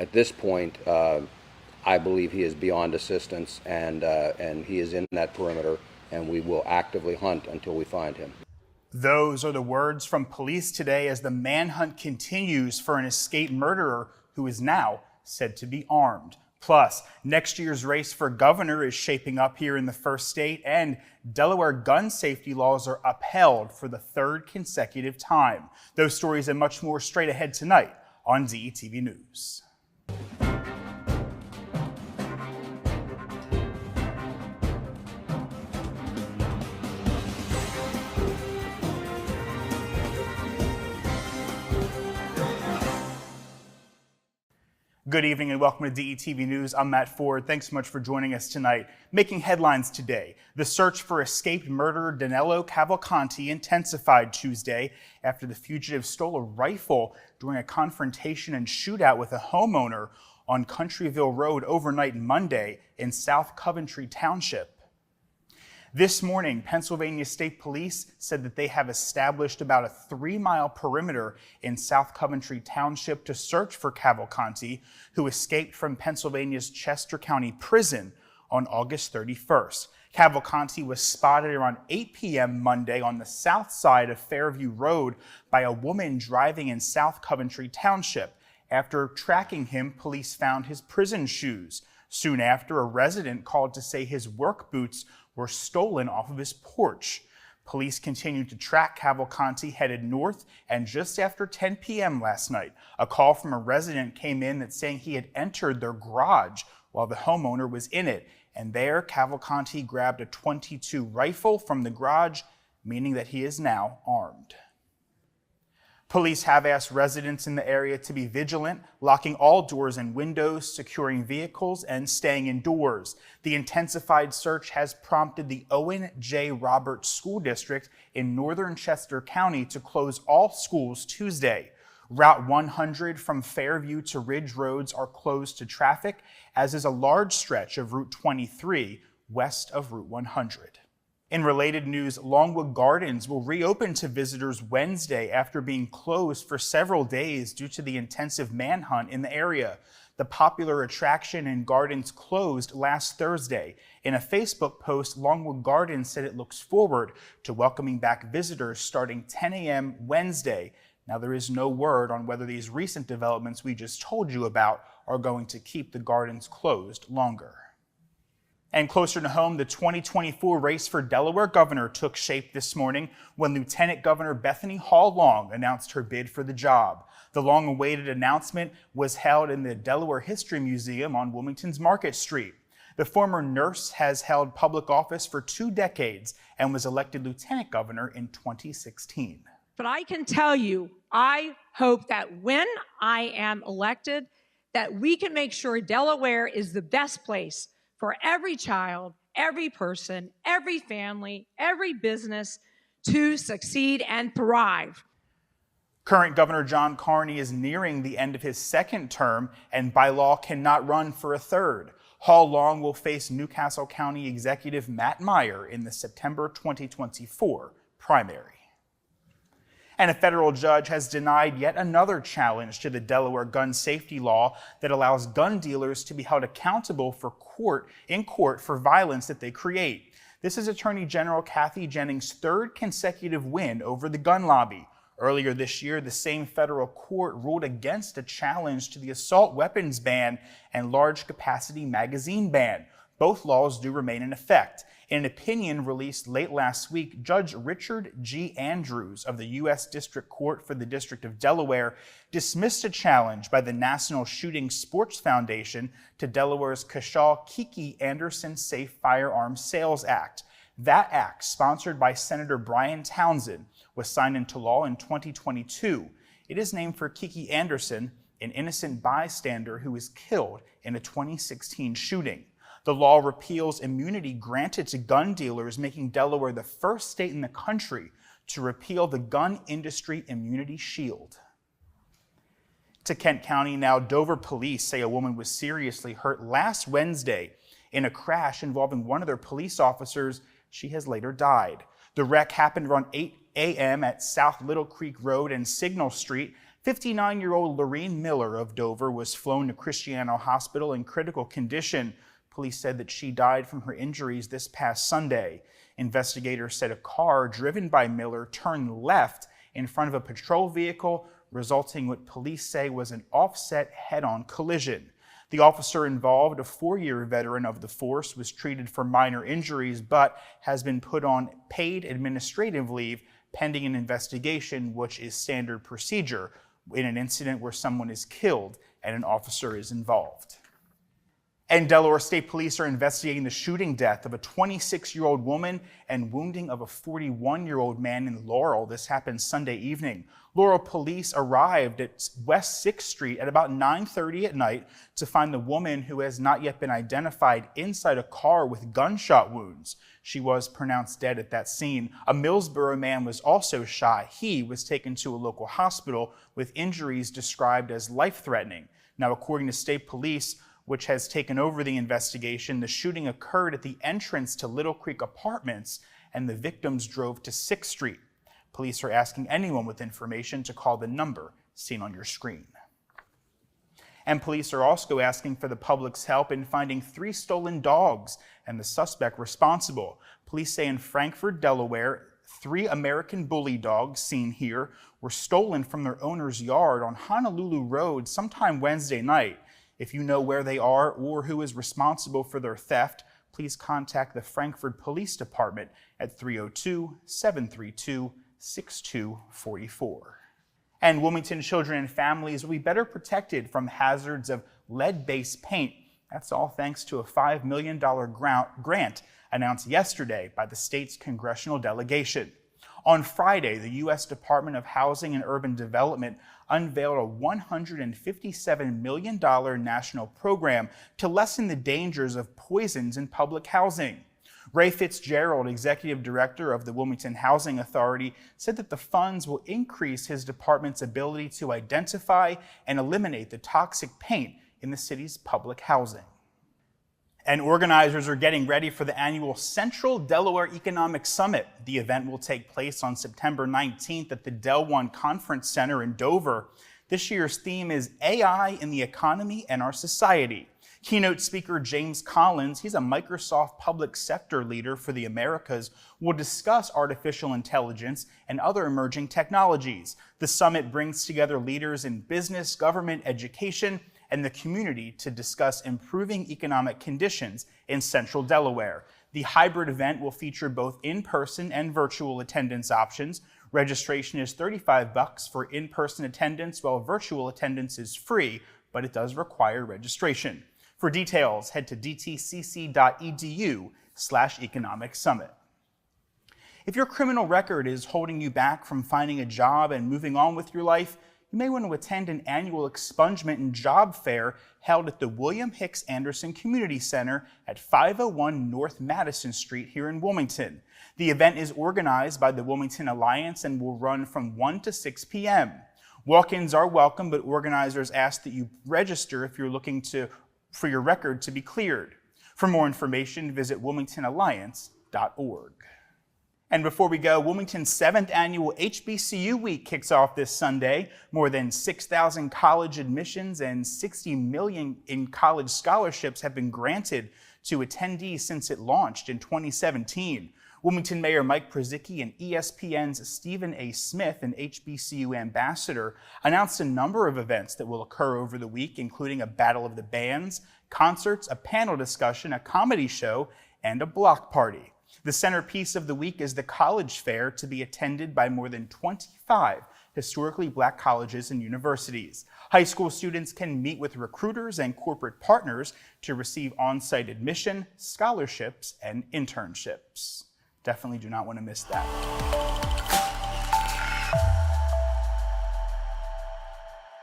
At this point, I believe he is beyond assistance, and he is in that perimeter, and we will actively hunt until we find him. Those are the words from police today as the manhunt continues for an escaped murderer who is now said to be armed. Plus, next year's race for governor is shaping up here in the first state, and Delaware gun safety laws are upheld for the third consecutive time. Those stories and much more straight ahead tonight on DETV News. Good evening and welcome to DETV News. I'm Matt Ford. Thanks so much for joining us tonight. Making headlines today, the search for escaped murderer Danilo Cavalcanti intensified Tuesday after the fugitive stole a rifle during a confrontation and shootout with a homeowner on Countryville Road overnight Monday in South Coventry Township. This morning, Pennsylvania State Police said that they have established about a 3-mile perimeter in South Coventry Township to search for Cavalcanti, who escaped from Pennsylvania's Chester County Prison on August 31st. Cavalcanti was spotted around 8 p.m. Monday on the south side of Fairview Road by a woman driving in South Coventry Township. After tracking him, police found his prison shoes. Soon after, a resident called to say his work boots were stolen off of his porch. Police continued to track Cavalcanti headed north, and just after 10 p.m. last night, a call from a resident came in that's saying he had entered their garage while the homeowner was in it. And there, Cavalcanti grabbed a .22 rifle from the garage, meaning that he is now armed. Police have asked residents in the area to be vigilant, locking all doors and windows, securing vehicles, and staying indoors. The intensified search has prompted the Owen J. Roberts School District in northern Chester County to close all schools Tuesday. Route 100 from Fairview to Ridge Roads are closed to traffic, as is a large stretch of Route 23 west of Route 100. In related news, Longwood Gardens will reopen to visitors Wednesday after being closed for several days due to the intensive manhunt in the area. The popular attraction and gardens closed last Thursday. In a Facebook post, Longwood Gardens said it looks forward to welcoming back visitors starting 10 a.m. Wednesday. Now, there is no word on whether these recent developments we just told you about are going to keep the gardens closed longer. And closer to home, the 2024 race for Delaware governor took shape this morning when Lieutenant Governor Bethany Hall Long announced her bid for the job. The long-awaited announcement was held in the Delaware History Museum on Wilmington's Market Street. The former nurse has held public office for 2 decades and was elected lieutenant governor in 2016. But I can tell you, I hope that when I am elected, that we can make sure Delaware is the best place for every child, every person, every family, every business to succeed and thrive. Current Governor John Carney is nearing the end of his second term and by law cannot run for a third. Hall Long will face Newcastle County Executive Matt Meyer in the September 2024 primary. And a federal judge has denied yet another challenge to the Delaware gun safety law that allows gun dealers to be held accountable in court for violence that they create. This is Attorney General Kathy Jennings' third consecutive win over the gun lobby. Earlier this year, the same federal court ruled against a challenge to the assault weapons ban and large capacity magazine ban. Both laws do remain in effect. In an opinion released late last week, Judge Richard G. Andrews of the U.S. District Court for the District of Delaware dismissed a challenge by the National Shooting Sports Foundation to Delaware's Kershaw-Kiki Anderson Safe Firearms Sales Act. That act, sponsored by Senator Brian Townsend, was signed into law in 2022. It is named for Kiki Anderson, an innocent bystander who was killed in a 2016 shooting. The law repeals immunity granted to gun dealers, making Delaware the first state in the country to repeal the gun industry immunity shield. To Kent County now, Dover police say a woman was seriously hurt last Wednesday in a crash involving one of their police officers. She has later died. The wreck happened around 8 a.m. at South Little Creek Road and Signal Street. 59-year-old Lorene Miller of Dover was flown to Christiana Hospital in critical condition. Police said that she died from her injuries this past Sunday. Investigators said a car driven by Miller turned left in front of a patrol vehicle, resulting in what police say was an offset head-on collision. The officer involved, a 4-year veteran of the force, was treated for minor injuries but has been put on paid administrative leave pending an investigation, which is standard procedure in an incident where someone is killed and an officer is involved. And Delaware State Police are investigating the shooting death of a 26-year-old woman and wounding of a 41-year-old man in Laurel. This happened Sunday evening. Laurel police arrived at West 6th Street at about 9:30 at night to find the woman, who has not yet been identified, inside a car with gunshot wounds. She was pronounced dead at that scene. A Millsboro man was also shot. He was taken to a local hospital with injuries described as life-threatening. Now, according to state police, which has taken over the investigation, the shooting occurred at the entrance to Little Creek Apartments, and the victims drove to 6th Street. Police are asking anyone with information to call the number seen on your screen. And police are also asking for the public's help in finding 3 stolen dogs and the suspect responsible. Police say in Frankfort, Delaware, 3 American Bully dogs, seen here, were stolen from their owner's yard on Honolulu Road sometime Wednesday night. If you know where they are or who is responsible for their theft, please contact the Frankfort Police Department at 302-732-6244. And Wilmington children and families will be better protected from hazards of lead-based paint. That's all thanks to a $5 million grant announced yesterday by the state's congressional delegation. On Friday, the U.S. Department of Housing and Urban Development unveiled a $157 million national program to lessen the dangers of poisons in public housing. Ray Fitzgerald, executive director of the Wilmington Housing Authority, said that the funds will increase his department's ability to identify and eliminate the toxic paint in the city's public housing. And organizers are getting ready for the annual Central Delaware Economic Summit. The event will take place on September 19th at the Del One Conference Center in Dover. This year's theme is AI in the Economy and Our Society. Keynote speaker James Collins, he's a Microsoft public sector leader for the Americas, will discuss artificial intelligence and other emerging technologies. The summit brings together leaders in business, government, education, and the community to discuss improving economic conditions in Central Delaware. The hybrid event will feature both in-person and virtual attendance options. Registration is $35 for in-person attendance, while virtual attendance is free, but it does require registration. For details, head to dtcc.edu/economic summit. If your criminal record is holding you back from finding a job and moving on with your life, you may want to attend an annual expungement and job fair held at the William Hicks Anderson Community Center at 501 North Madison Street here in Wilmington. The event is organized by the Wilmington Alliance and will run from 1 to 6 p.m. Walk-ins are welcome, but organizers ask that you register if you're looking for your record to be cleared. For more information, visit wilmingtonalliance.org. And before we go, Wilmington's 7th annual HBCU Week kicks off this Sunday. More than 6,000 college admissions and $60 million in college scholarships have been granted to attendees since it launched in 2017. Wilmington Mayor Mike Przicki and ESPN's Stephen A. Smith, an HBCU ambassador, announced a number of events that will occur over the week, including a Battle of the Bands, concerts, a panel discussion, a comedy show, and a block party. The centerpiece of the week is the college fair, to be attended by more than 25 historically black colleges and universities. High school students can meet with recruiters and corporate partners to receive on-site admission, scholarships, and internships. Definitely do not want to miss that.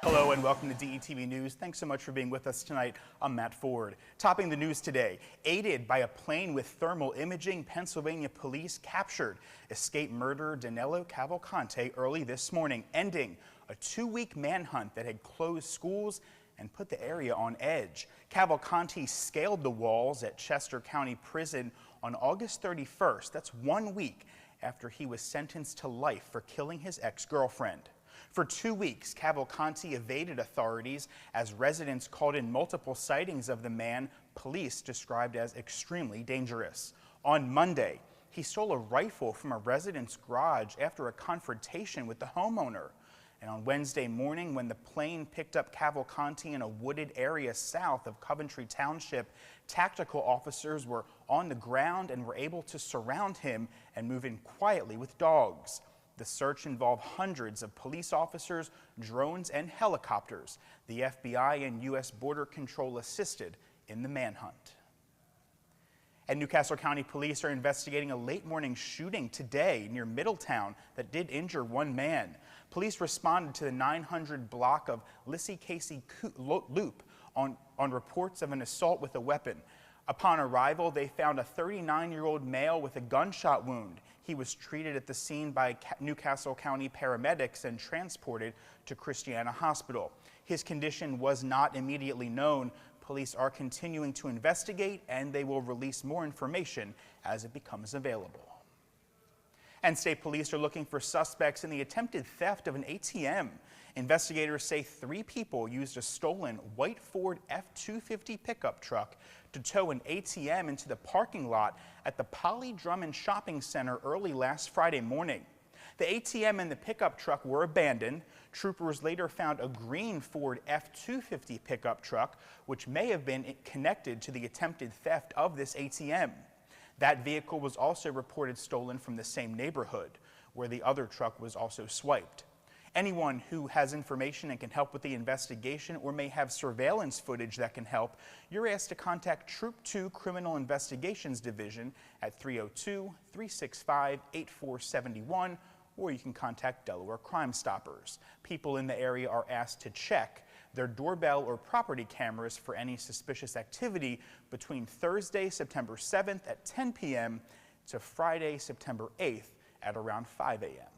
Hello and welcome to DETV News. Thanks so much for being with us tonight. I'm Matt Ford. Topping the news today, aided by a plane with thermal imaging, Pennsylvania police captured escaped murderer Danilo Cavalcante early this morning, ending a 2-week manhunt that had closed schools and put the area on edge. Cavalcante scaled the walls at Chester County Prison on August 31st. That's 1 week after he was sentenced to life for killing his ex-girlfriend. For 2 weeks, Cavalcanti evaded authorities as residents called in multiple sightings of the man police described as extremely dangerous. On Monday, he stole a rifle from a resident's garage after a confrontation with the homeowner. And on Wednesday morning, when the plane picked up Cavalcanti in a wooded area south of Coventry Township, tactical officers were on the ground and were able to surround him and move in quietly with dogs. The search involved hundreds of police officers, drones, and helicopters. The FBI and U.S. Border Control assisted in the manhunt. And Newcastle County Police are investigating a late morning shooting today near Middletown that did injure one man. Police responded to the 900 block of Lissy Casey Loop on reports of an assault with a weapon. Upon arrival, they found a 39-year-old male with a gunshot wound. He was treated at the scene by Newcastle County paramedics and transported to Christiana Hospital. His condition was not immediately known. Police are continuing to investigate, and they will release more information as it becomes available. And state police are looking for suspects in the attempted theft of an ATM. Investigators say 3 people used a stolen white Ford F-250 pickup truck to tow an ATM into the parking lot at the Polly Drummond Shopping Center early last Friday morning. The ATM and the pickup truck were abandoned. Troopers later found a green Ford F-250 pickup truck, which may have been connected to the attempted theft of this ATM. That vehicle was also reported stolen from the same neighborhood, where the other truck was also swiped. Anyone who has information and can help with the investigation or may have surveillance footage that can help, you're asked to contact Troop 2 Criminal Investigations Division at 302-365-8471, or you can contact Delaware Crime Stoppers. People in the area are asked to check their doorbell or property cameras for any suspicious activity between Thursday, September 7th at 10 p.m. to Friday, September 8th at around 5 a.m.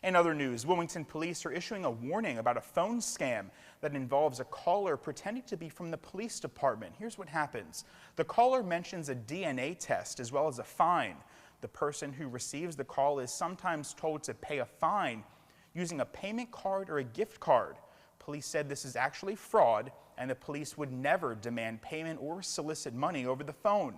In other news, Wilmington police are issuing a warning about a phone scam that involves a caller pretending to be from the police department. Here's what happens. The caller mentions a DNA test as well as a fine. The person who receives the call is sometimes told to pay a fine using a payment card or a gift card. Police said this is actually fraud, and the police would never demand payment or solicit money over the phone.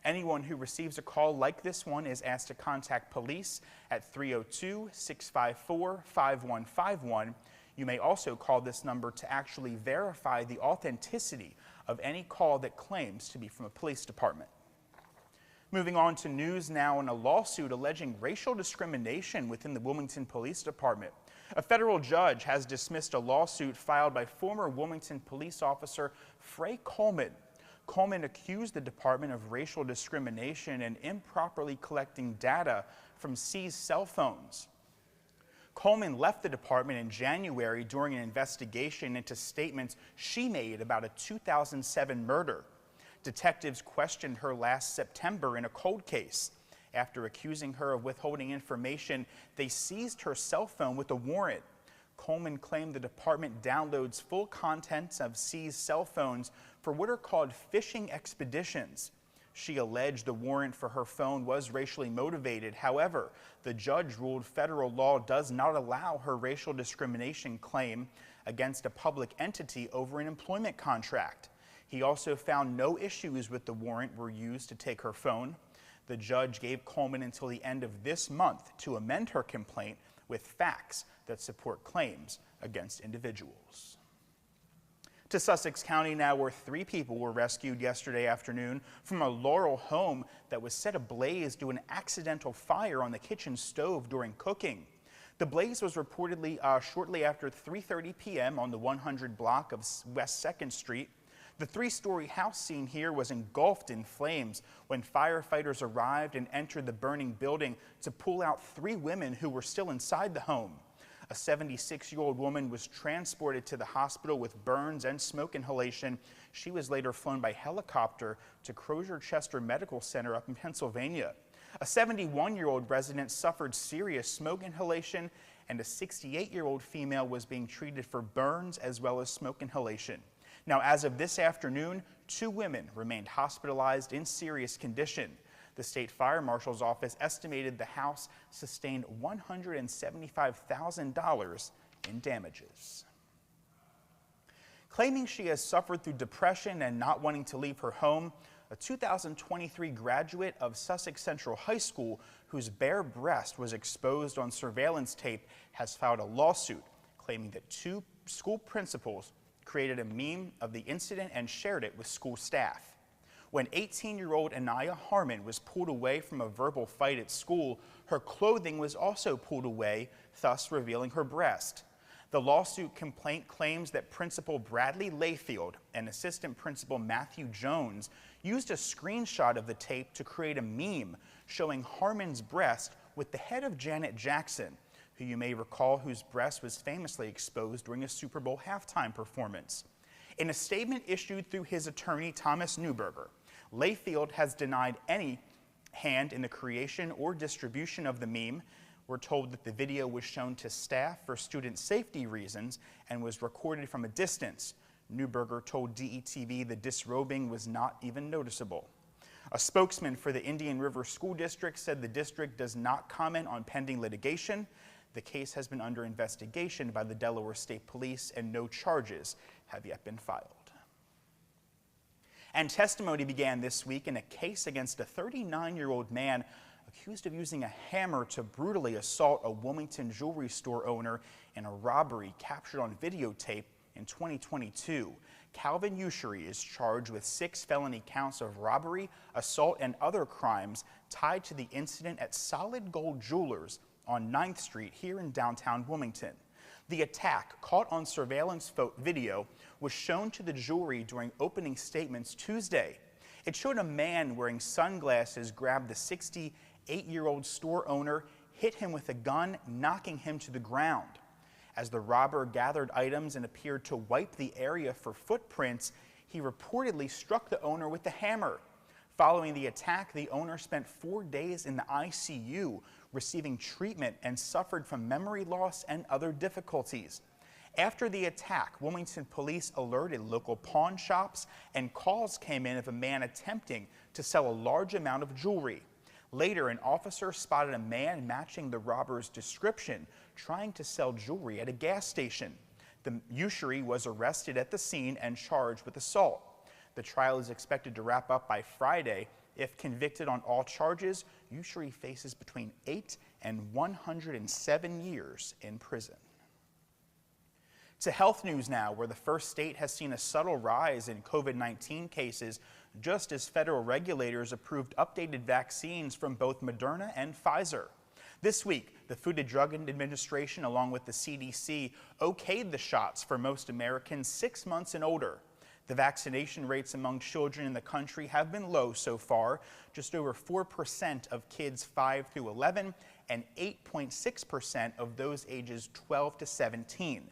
Anyone who receives a call like this one is asked to contact police at 302-654-5151. You may also call this number to actually verify the authenticity of any call that claims to be from a police department. Moving on to news now in a lawsuit alleging racial discrimination within the Wilmington Police Department. A federal judge has dismissed a lawsuit filed by former Wilmington police officer Frey Coleman. Coleman accused the department of racial discrimination and improperly collecting data from seized cell phones. Coleman left the department in January during an investigation into statements she made about a 2007 murder. Detectives questioned her last September in a cold case. After accusing her of withholding information, they seized her cell phone with a warrant. Coleman claimed the department downloads full contents of seized cell phones for what are called phishing expeditions. She alleged the warrant for her phone was racially motivated. However, the judge ruled federal law does not allow her racial discrimination claim against a public entity over an employment contract. He also found no issues with the warrant were used to take her phone. The judge gave Coleman until the end of this month to amend her complaint with facts that support claims against individuals. To Sussex County now, where 3 people were rescued yesterday afternoon from a Laurel home that was set ablaze due to an accidental fire on the kitchen stove during cooking. The blaze was reportedly shortly after 3:30 p.m. on the 100 block of West 2nd Street. The 3-story house seen here was engulfed in flames when firefighters arrived and entered the burning building to pull out 3 women who were still inside the home. A 76-year-old woman was transported to the hospital with burns and smoke inhalation. She was later flown by helicopter to Crozier-Chester Medical Center up in Pennsylvania. A 71-year-old resident suffered serious smoke inhalation, and a 68-year-old female was being treated for burns as well as smoke inhalation. Now, as of this afternoon, 2 women remained hospitalized in serious condition. The state fire marshal's office estimated the house sustained $175,000 in damages. Claiming she has suffered through depression and not wanting to leave her home, a 2023 graduate of Sussex Central High School whose bare breast was exposed on surveillance tape has filed a lawsuit claiming that two school principals created a meme of the incident and shared it with school staff. When 18-year-old Anaya Harmon was pulled away from a verbal fight at school, her clothing was also pulled away, thus revealing her breast. The lawsuit complaint claims that Principal Bradley Layfield and Assistant Principal Matthew Jones used a screenshot of the tape to create a meme showing Harmon's breast with the head of Janet Jackson, who you may recall whose breast was famously exposed during a Super Bowl halftime performance. In a statement issued through his attorney, Thomas Neuberger, Layfield has denied any hand in the creation or distribution of the meme. We're told that the video was shown to staff for student safety reasons and was recorded from a distance. Neuberger told DETV the disrobing was not even noticeable. A spokesman for the Indian River School District said the district does not comment on pending litigation. The case has been under investigation by the Delaware State Police and no charges have yet been filed. And testimony began this week in a case against a 39-year-old man accused of using a hammer to brutally assault a Wilmington jewelry store owner in a robbery captured on videotape in 2022. Calvin Ushery is charged with 6 felony counts of robbery, assault, and other crimes tied to the incident at Solid Gold Jewelers on 9th Street here in downtown Wilmington. The attack, caught on surveillance video, was shown to the jury during opening statements Tuesday. It showed a man wearing sunglasses grab the 68-year-old store owner, hit him with a gun, knocking him to the ground. As the robber gathered items and appeared to wipe the area for footprints, he reportedly struck the owner with the hammer. Following the attack, the owner spent 4 days in the ICU, receiving treatment, and suffered from memory loss and other difficulties. After the attack, Wilmington police alerted local pawn shops, and calls came in of a man attempting to sell a large amount of jewelry. Later, an officer spotted a man matching the robber's description, trying to sell jewelry at a gas station. The Ushery was arrested at the scene and charged with assault. The trial is expected to wrap up by Friday. If convicted on all charges, Ushery faces between 8 and 107 years in prison. To health news now, where the first state has seen a subtle rise in COVID-19 cases, just as federal regulators approved updated vaccines from both Moderna and Pfizer. This week, the Food and Drug Administration, along with the CDC, okayed the shots for most Americans 6 months and older. The vaccination rates among children in the country have been low so far, just over 4% of kids 5 through 11 and 8.6% of those ages 12 to 17.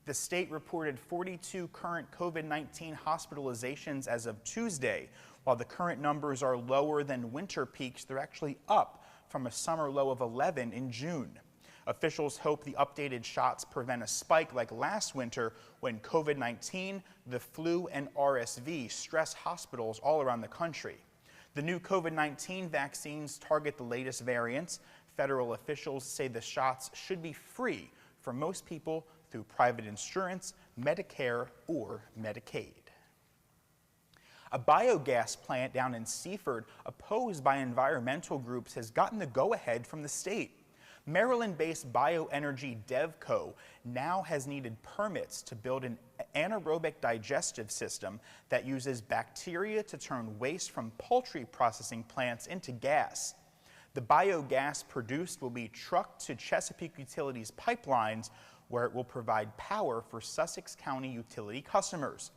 The state reported 42 current COVID-19 hospitalizations as of Tuesday. While the current numbers are lower than winter peaks, they're actually up from a summer low of 11 in June. Officials hope the updated shots prevent a spike like last winter when COVID-19, the flu, and RSV stressed hospitals all around the country. The new COVID-19 vaccines target the latest variants. Federal officials say the shots should be free for most people through private insurance, Medicare, or Medicaid. A biogas plant down in Seaford, opposed by environmental groups, has gotten the go-ahead from the state. Maryland-based Bioenergy DevCo now has needed permits to build an anaerobic digestive system that uses bacteria to turn waste from poultry processing plants into gas. The biogas produced will be trucked to Chesapeake Utilities pipelines, where it will provide power for Sussex County utility customers.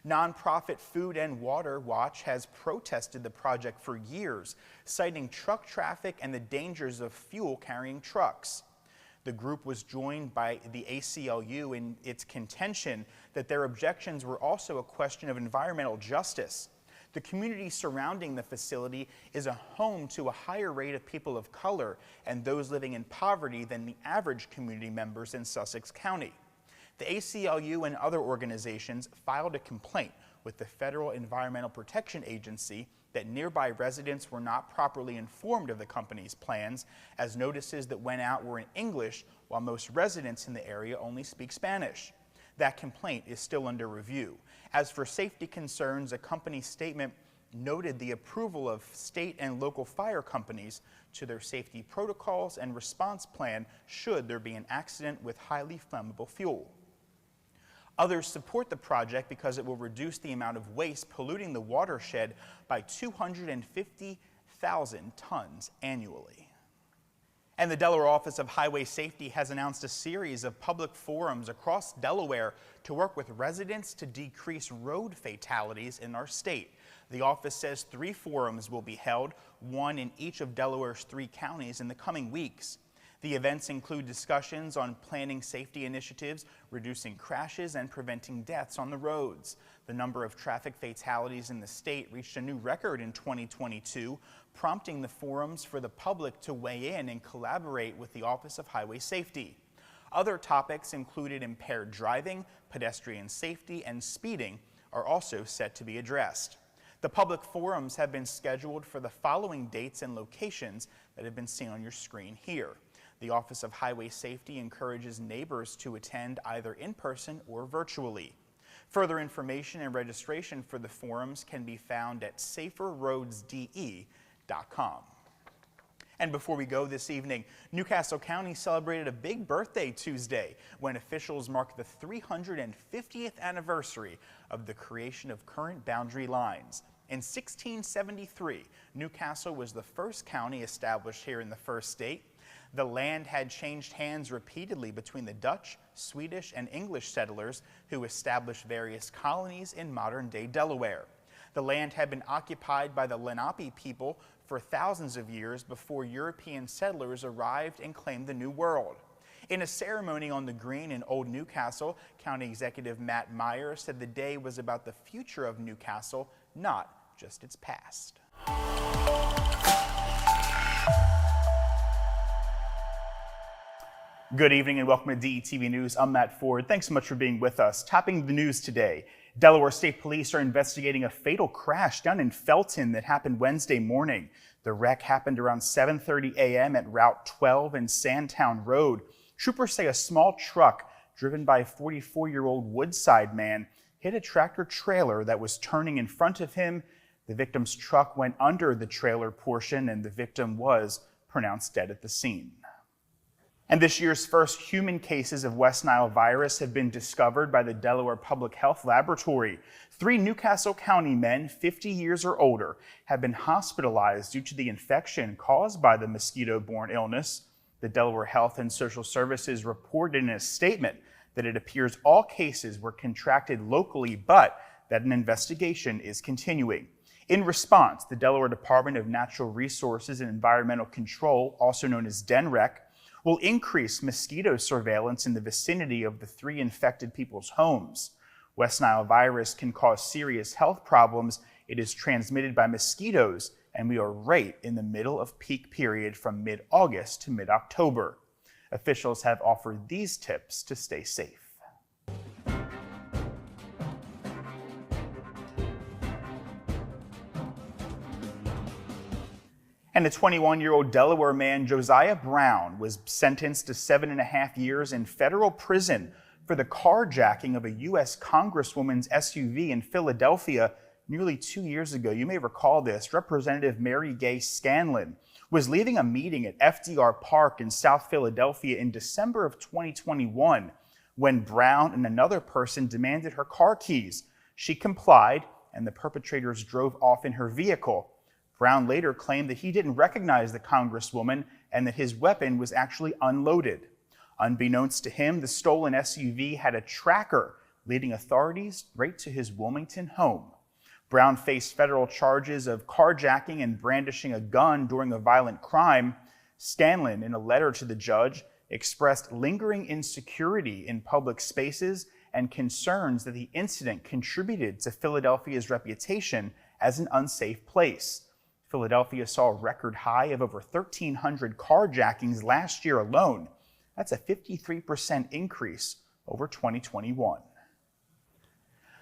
Nonprofit Food and Water Watch has protested the project for years, citing truck traffic and the dangers of fuel-carrying trucks. The group was joined by the ACLU in its contention that their objections were also a question of environmental justice. The community surrounding the facility is a home to a higher rate of people of color and those living in poverty than the average community members in Sussex County. The ACLU and other organizations filed a complaint with the Federal Environmental Protection Agency that nearby residents were not properly informed of the company's plans, as notices that went out were in English while most residents in the area only speak Spanish. That complaint is still under review. As for safety concerns, a company statement noted the approval of state and local fire companies to their safety protocols and response plan should there be an accident with highly flammable fuel. Others support the project because it will reduce the amount of waste polluting the watershed by 250,000 tons annually. And the Delaware Office of Highway Safety has announced a series of public forums across Delaware to work with residents to decrease road fatalities in our state. The office says 3 forums will be held, 1 in each of Delaware's 3 counties in the coming weeks. The events include discussions on planning safety initiatives, reducing crashes, and preventing deaths on the roads. The number of traffic fatalities in the state reached a new record in 2022, prompting the forums for the public to weigh in and collaborate with the Office of Highway Safety. Other topics included impaired driving, pedestrian safety, and speeding are also set to be addressed. The public forums have been scheduled for the following dates and locations that have been seen on your screen here. The Office of Highway Safety encourages neighbors to attend either in person or virtually. Further information and registration for the forums can be found at saferroadsde.com. And before we go this evening, Newcastle County celebrated a big birthday Tuesday when officials marked the 350th anniversary of the creation of current boundary lines. In 1673, Newcastle was the first county established here in the first state. The land had changed hands repeatedly between the Dutch, Swedish, and English settlers who established various colonies in modern-day Delaware. The land had been occupied by the Lenape people for thousands of years before European settlers arrived and claimed the New World. In a ceremony on the green in Old Newcastle, County Executive Matt Meyer said the day was about the future of Newcastle, not just its past. Good evening and welcome to DETV News. I'm Matt Ford. Thanks so much for being with us. Topping the news today, Delaware State Police are investigating a fatal crash down in Felton that happened Wednesday morning. The wreck happened around 7:30 a.m. at Route 12 and Sandtown Road. Troopers say a small truck driven by a 44-year-old Woodside man hit a tractor trailer that was turning in front of him. The victim's truck went under the trailer portion and the victim was pronounced dead at the scene. And this year's first human cases of West Nile virus have been discovered by the Delaware Public Health Laboratory. 3 Newcastle County men, 50 years or older, have been hospitalized due to the infection caused by the mosquito-borne illness. The Delaware Health and Social Services reported in a statement that it appears all cases were contracted locally, but that an investigation is continuing. In response, the Delaware Department of Natural Resources and Environmental Control, also known as DENREC, will increase mosquito surveillance in the vicinity of the 3 infected people's homes. West Nile virus can cause serious health problems. It is transmitted by mosquitoes, and we are right in the middle of peak period from mid-August to mid-October. Officials have offered these tips to stay safe. And a 21-year-old Delaware man, Josiah Brown, was sentenced to 7.5 years in federal prison for the carjacking of a U.S. Congresswoman's SUV in Philadelphia nearly 2 years ago. You may recall this. Representative Mary Gay Scanlon was leaving a meeting at FDR Park in South Philadelphia in December of 2021 when Brown and another person demanded her car keys. She complied, and the perpetrators drove off in her vehicle. Brown later claimed that he didn't recognize the Congresswoman and that his weapon was actually unloaded. Unbeknownst to him, the stolen SUV had a tracker leading authorities right to his Wilmington home. Brown faced federal charges of carjacking and brandishing a gun during a violent crime. Scanlon, in a letter to the judge, expressed lingering insecurity in public spaces and concerns that the incident contributed to Philadelphia's reputation as an unsafe place. Philadelphia saw a record high of over 1,300 carjackings last year alone. That's a 53% increase over 2021.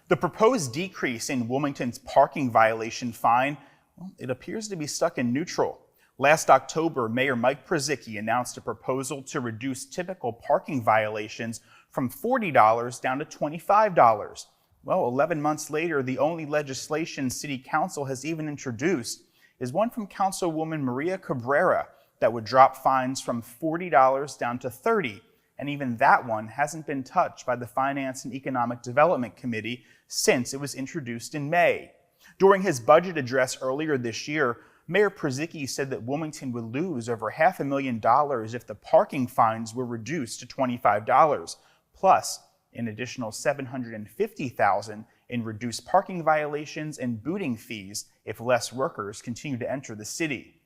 The proposed decrease in Wilmington's parking violation fine, well, it appears to be stuck in neutral. Last October, Mayor Mike Przicki announced a proposal to reduce typical parking violations from $40 down to $25. Well, 11 months later, the only legislation City Council has even introduced is one from Councilwoman Maria Cabrera that would drop fines from $40 down to $30. And even that one hasn't been touched by the Finance and Economic Development Committee since it was introduced in May. During his budget address earlier this year, Mayor Przicki said that Wilmington would lose over $500,000 if the parking fines were reduced to $25, plus an additional $750,000 in reduced parking violations and booting fees if less workers continue to enter the city.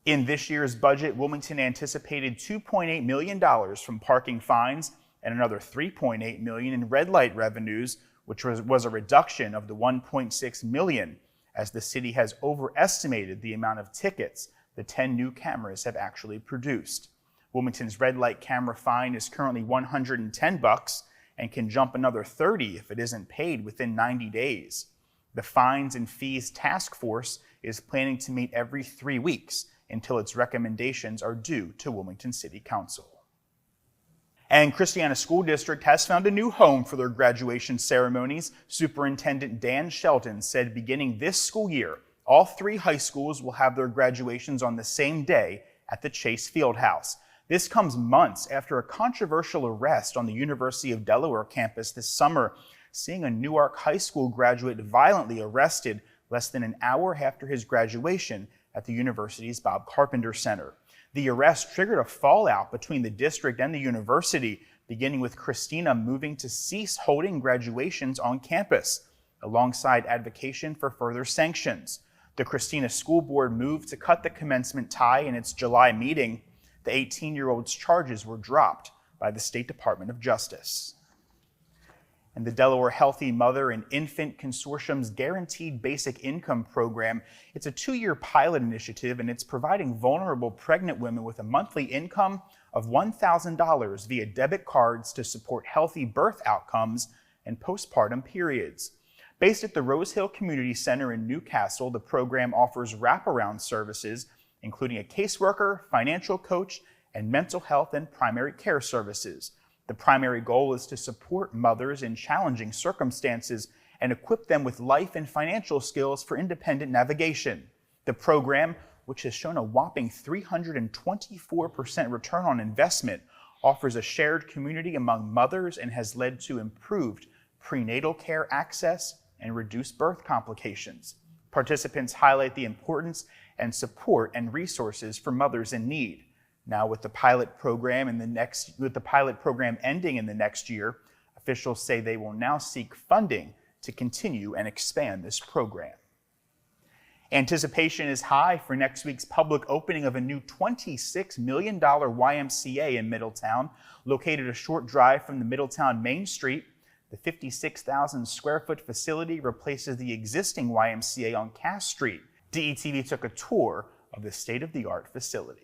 In this year's budget, Wilmington anticipated $2.8 million from parking fines and another $3.8 million in red light revenues, which was a reduction of the $1.6 million, as the city has overestimated the amount of tickets the 10 new cameras have actually produced. Wilmington's red light camera fine is currently $110 and can jump another $30 if it isn't paid within 90 days. The Fines and Fees Task Force is planning to meet every 3 weeks until its recommendations are due to Wilmington City Council. And Christiana School District has found a new home for their graduation ceremonies. Superintendent Dan Shelton said beginning this school year, all 3 high schools will have their graduations on the same day at the Chase Fieldhouse. This comes months after a controversial arrest on the University of Delaware campus this summer, seeing a Newark High School graduate violently arrested less than an hour after his graduation at the university's Bob Carpenter Center. The arrest triggered a fallout between the district and the university, beginning with Christina moving to cease holding graduations on campus, alongside advocacy for further sanctions. The Christina School Board moved to cut the commencement tie in its July meeting. The 18-year-old's charges were dropped by the State Department of Justice. And the Delaware Healthy Mother and Infant Consortium's Guaranteed Basic Income Program, it's a 2-year pilot initiative, and it's providing vulnerable pregnant women with a monthly income of $1,000 via debit cards to support healthy birth outcomes and postpartum periods. Based at the Rose Hill Community Center in Newcastle, the program offers wraparound services, including a caseworker, financial coach, and mental health and primary care services. The primary goal is to support mothers in challenging circumstances and equip them with life and financial skills for independent navigation. The program, which has shown a whopping 324% return on investment, offers a shared community among mothers and has led to improved prenatal care access and reduced birth complications. Participants highlight the importance and support and resources for mothers in need. Now, with the pilot program ending in the next year, officials say they will now seek funding to continue and expand this program. Anticipation is high for next week's public opening of a new $26 million YMCA in Middletown, located a short drive from the Middletown Main Street. The 56,000 square foot facility replaces the existing YMCA on Cass Street. DETV took a tour of the state-of-the-art facility.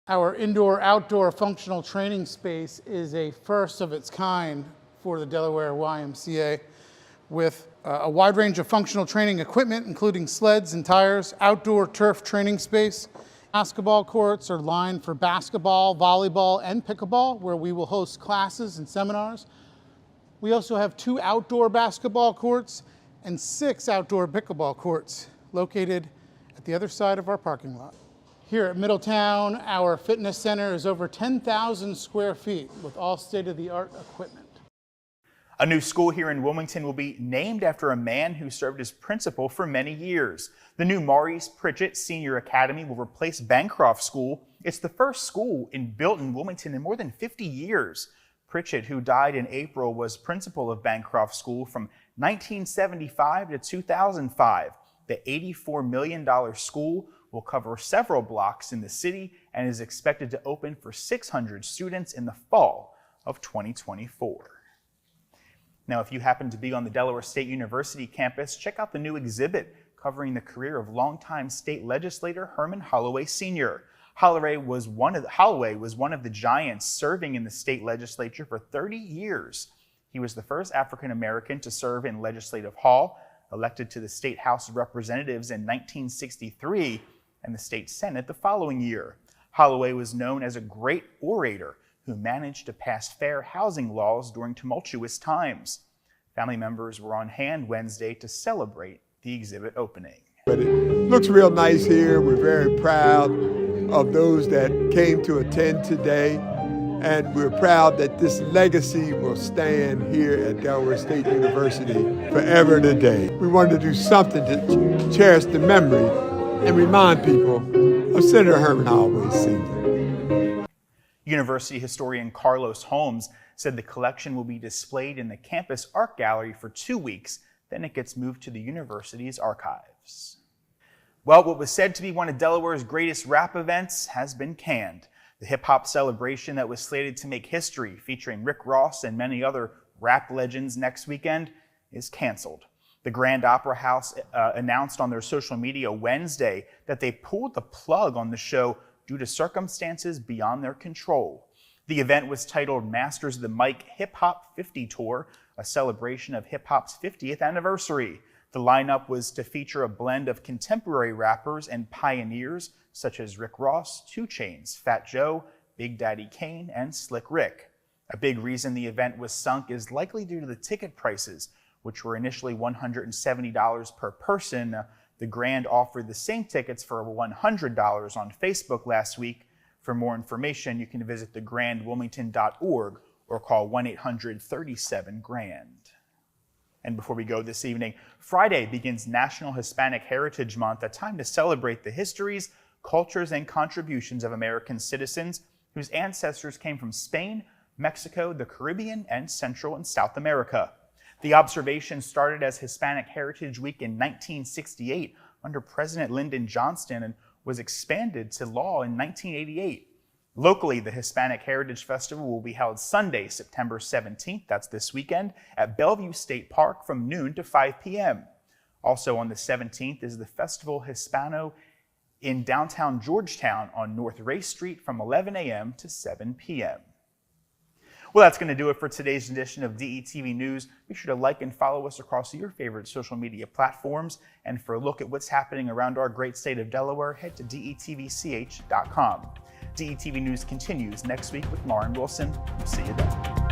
Our indoor-outdoor functional training space is a first of its kind for the Delaware YMCA, with a wide range of functional training equipment, including sleds and tires, outdoor turf training space. Basketball courts are lined for basketball, volleyball, and pickleball, where we will host classes and seminars. We also have 2 outdoor basketball courts and 6 outdoor pickleball courts located at the other side of our parking lot. Here at Middletown, our fitness center is over 10,000 square feet with all state-of-the-art equipment. A new school here in Wilmington will be named after a man who served as principal for many years. The new Maurice Pritchett Senior Academy will replace Bancroft School. It's the first school built in Wilmington in more than 50 years. Pritchett, who died in April, was principal of Bancroft School from 1975 to 2005. The $84 million school will cover several blocks in the city and is expected to open for 600 students in the fall of 2024. Now, if you happen to be on the Delaware State University campus, check out the new exhibit covering the career of longtime state legislator Herman Holloway Sr. Holloway was one of the giants serving in the state legislature for 30 years. He was the first African American to serve in Legislative Hall, elected to the State House of Representatives in 1963 and the State Senate the following year. Holloway was known as a great orator who managed to pass fair housing laws during tumultuous times. Family members were on hand Wednesday to celebrate the exhibit opening. But it looks real nice here. We're very proud of those that came to attend today, and we're proud that this legacy will stand here at Delaware State University forever and a day. We wanted to do something to cherish the memory and remind people of Senator Herman Holloway Sr. University historian Carlos Holmes said the collection will be displayed in the campus art gallery for 2 weeks, then it gets moved to the university's archives. Well, what was said to be one of Delaware's greatest rap events has been canned. The hip-hop celebration that was slated to make history, featuring Rick Ross and many other rap legends next weekend, is canceled. The Grand Opera House announced on their social media Wednesday that they pulled the plug on the show due to circumstances beyond their control. The event was titled Masters of the Mic Hip Hop 50 Tour, a celebration of hip hop's 50th anniversary. The lineup was to feature a blend of contemporary rappers and pioneers such as Rick Ross, 2 Chainz, Fat Joe, Big Daddy Kane, and Slick Rick. A big reason the event was sunk is likely due to the ticket prices, which were initially $170 per person. The Grand offered the same tickets for $100 on Facebook last week. For more information, you can visit thegrandwilmington.org or call 1-800-37-GRAND. And before we go this evening, Friday begins National Hispanic Heritage Month, a time to celebrate the histories, cultures, and contributions of American citizens whose ancestors came from Spain, Mexico, the Caribbean, and Central and South America. The observation started as Hispanic Heritage Week in 1968 under President Lyndon Johnson and was expanded to law in 1988. Locally, the Hispanic Heritage Festival will be held Sunday, September 17th, that's this weekend, at Bellevue State Park from noon to 5 p.m. Also on the 17th is the Festival Hispano in downtown Georgetown on North Race Street from 11 a.m. to 7 p.m. Well, that's going to do it for today's edition of DETV News. Be sure to like and follow us across your favorite social media platforms. And for a look at what's happening around our great state of Delaware, head to DETVCH.com. DETV News continues next week with Lauren Wilson. See you then.